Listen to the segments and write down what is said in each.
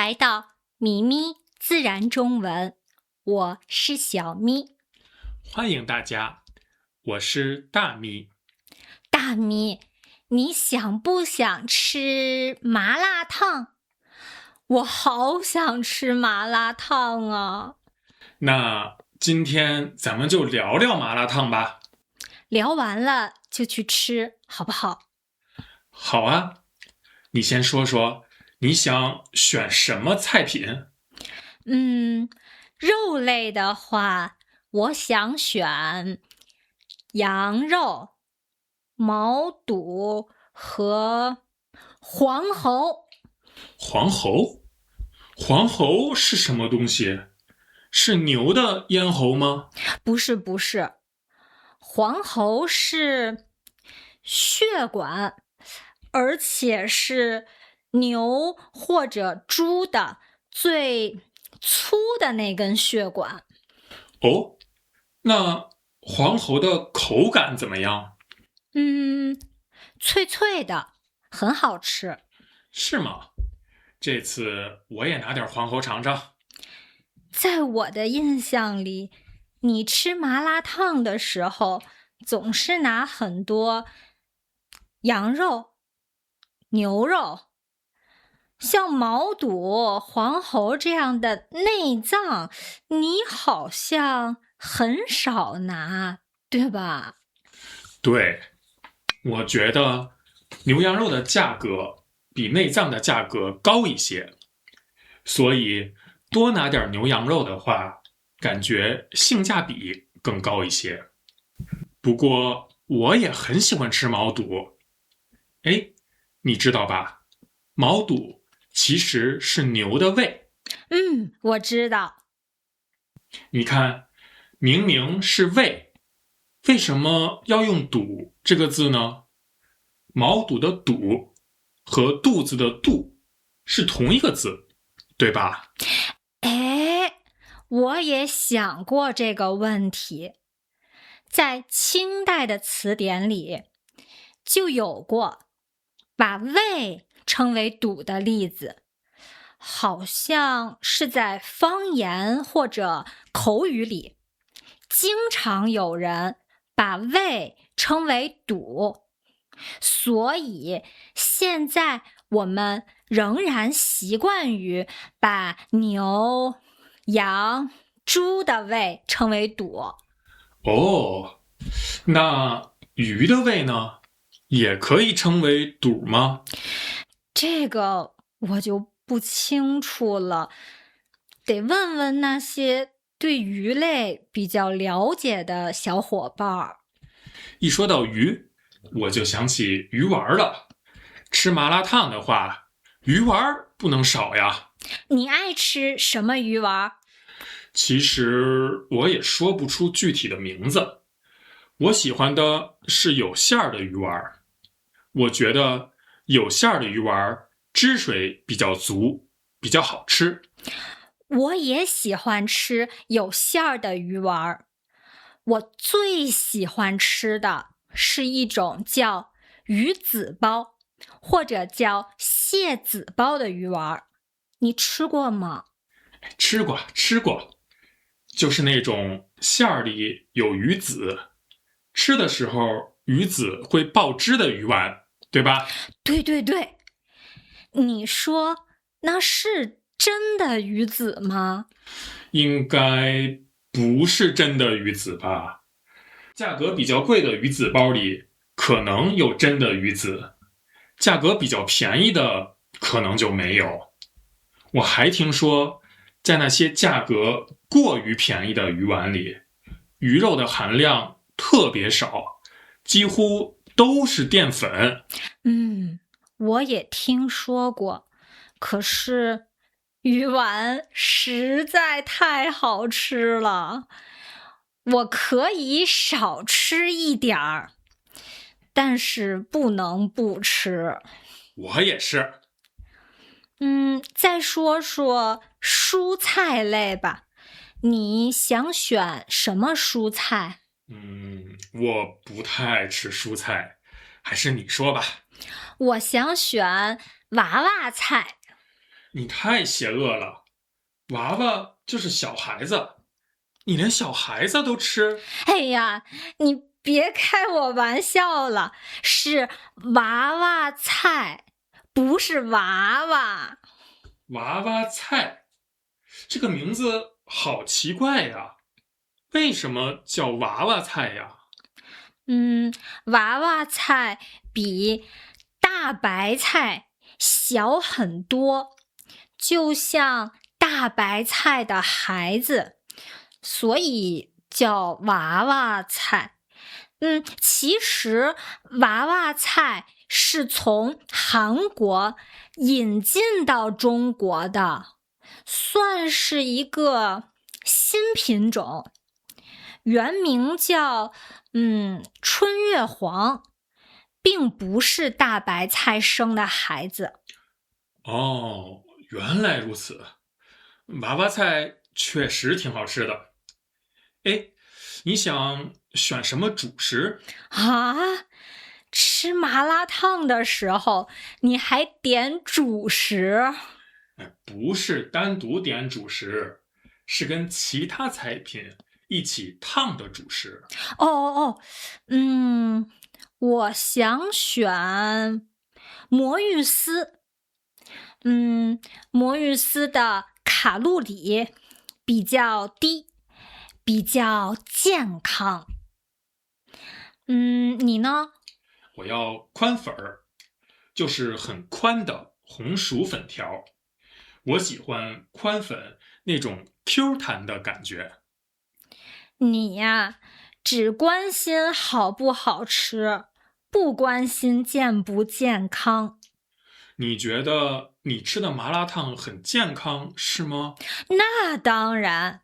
来到咪咪自然中文，我是小咪。欢迎大家，我是大咪。大咪，你想不想吃麻辣烫？我好想吃麻辣烫啊！那今天咱们就聊聊麻辣烫吧。聊完了就去吃，好不好？好啊，你先说说你想选什么菜品？肉类的话，我想选羊肉、毛肚和黄喉。黄喉？黄喉是什么东西？是牛的咽喉吗？不是，黄喉是血管，而且是牛或者猪的最粗的那根血管。哦，那黄喉的口感怎么样？脆脆的，很好吃。是吗？这次我也拿点黄喉尝尝。在我的印象里，你吃麻辣烫的时候，总是拿很多羊肉、牛肉，像毛肚、黄喉这样的内脏，你好像很少拿，对吧？对，我觉得牛羊肉的价格比内脏的价格高一些，所以多拿点牛羊肉的话，感觉性价比更高一些。不过我也很喜欢吃毛肚，哎，你知道吧？毛肚其实是牛的胃。我知道。你看，明明是胃，为什么要用肚这个字呢？毛肚的肚和肚子的肚是同一个字，对吧？哎，我也想过这个问题，在清代的词典里就有过把胃称为肚的例子，好像是在方言或者口语里，经常有人把胃称为肚，所以现在我们仍然习惯于把牛、羊、猪的胃称为肚。哦，那鱼的胃呢，也可以称为肚吗？这个我就不清楚了，得问问那些对鱼类比较了解的小伙伴儿。一说到鱼，我就想起鱼丸了。吃麻辣烫的话，鱼丸不能少呀。你爱吃什么鱼丸？其实我也说不出具体的名字，我喜欢的是有馅儿的鱼丸。我觉得有馅儿的鱼丸汁水比较足，比较好吃。我也喜欢吃有馅儿的鱼丸。我最喜欢吃的是一种叫鱼子包，或者叫蟹子包的鱼丸。你吃过吗？吃过，就是那种馅儿里有鱼子，吃的时候鱼子会爆汁的鱼丸，对吧？对，你说那是真的鱼子吗？应该不是真的鱼子吧？价格比较贵的鱼子包里可能有真的鱼子，价格比较便宜的可能就没有。我还听说，在那些价格过于便宜的鱼丸里，鱼肉的含量特别少，几乎都是淀粉。我也听说过，可是鱼丸实在太好吃了，我可以少吃一点儿，但是不能不吃。我也是。再说说蔬菜类吧，你想选什么蔬菜？我不太爱吃蔬菜，还是你说吧。我想选娃娃菜。你太邪恶了，娃娃就是小孩子，你连小孩子都吃？哎呀，你别开我玩笑了，是娃娃菜，不是娃娃。娃娃菜，这个名字好奇怪呀，为什么叫娃娃菜呀？娃娃菜比大白菜小很多，就像大白菜的孩子，所以叫娃娃菜。其实娃娃菜是从韩国引进到中国的，算是一个新品种。原名叫春月黄，并不是大白菜生的孩子。哦，原来如此，娃娃菜确实挺好吃的。哎，你想选什么主食？啊，吃麻辣烫的时候你还点主食？不是单独点主食，是跟其他菜品一起烫的主食。我想选魔芋丝。魔芋丝的卡路里比较低，比较健康。你呢？我要宽粉儿，就是很宽的红薯粉条。我喜欢宽粉那种 Q 弹的感觉。你呀，只关心好不好吃，不关心健不健康。你觉得你吃的麻辣烫很健康是吗？那当然，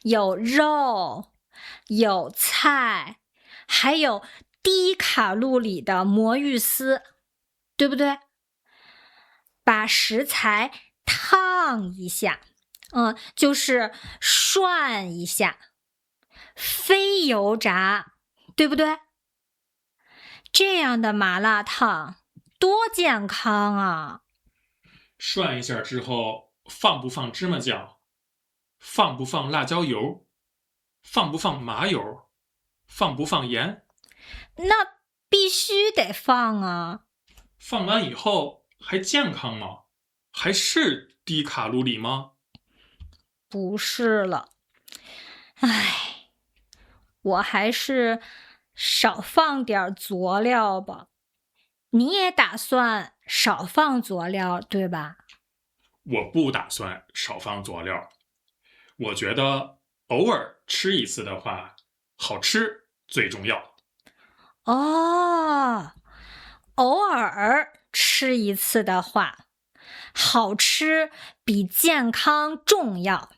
有肉，有菜，还有低卡路里的魔芋丝，对不对？把食材烫一下，就是涮一下，非油炸，对不对？这样的麻辣烫多健康啊！涮一下之后，放不放芝麻酱？放不放辣椒油？放不放麻油？放不放盐？那必须得放啊！放完以后还健康吗？还是低卡路里吗？不是了，唉，我还是少放点佐料吧。你也打算少放佐料，对吧？我不打算少放佐料，我觉得偶尔吃一次的话，好吃最重要。哦，偶尔吃一次的话，好吃比健康重要。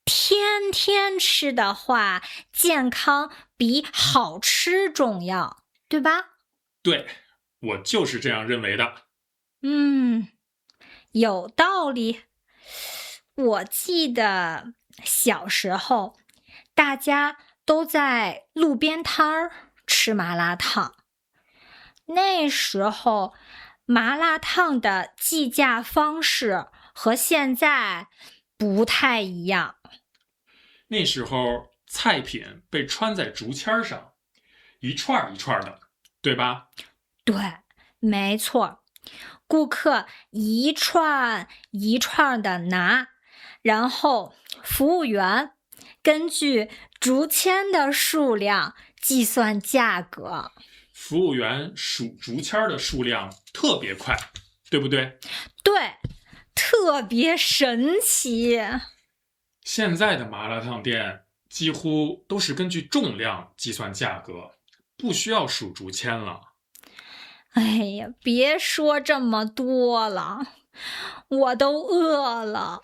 天天吃的话，健康比好吃重要，对吧？对，我就是这样认为的。有道理。我记得小时候，大家都在路边摊儿吃麻辣烫。那时候，麻辣烫的计价方式和现在不太一样。那时候菜品被穿在竹签上，一串一串的，对吧？对，没错，顾客一串一串的拿，然后服务员根据竹签的数量计算价格。服务员数竹签的数量特别快，对不对？对，特别神奇。现在的麻辣烫店几乎都是根据重量计算价格，不需要数竹签了。哎呀，别说这么多了，我都饿了。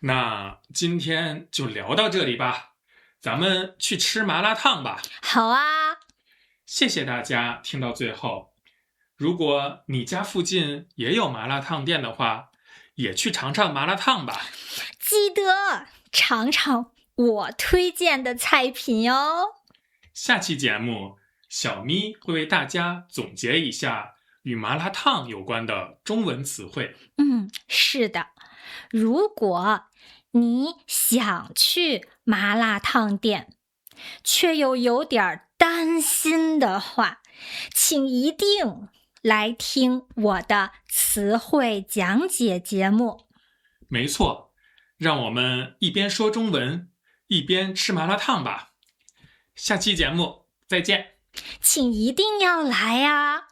那今天就聊到这里吧，咱们去吃麻辣烫吧。好啊，谢谢大家听到最后。如果你家附近也有麻辣烫店的话，也去尝尝麻辣烫吧。记得尝尝我推荐的菜品哦。下期节目，小咪会为大家总结一下与麻辣烫有关的中文词汇。是的。如果你想去麻辣烫店，却又有点担心的话，请一定来听我的词汇讲解节目。没错，让我们一边说中文，一边吃麻辣烫吧。下期节目再见，请一定要来呀！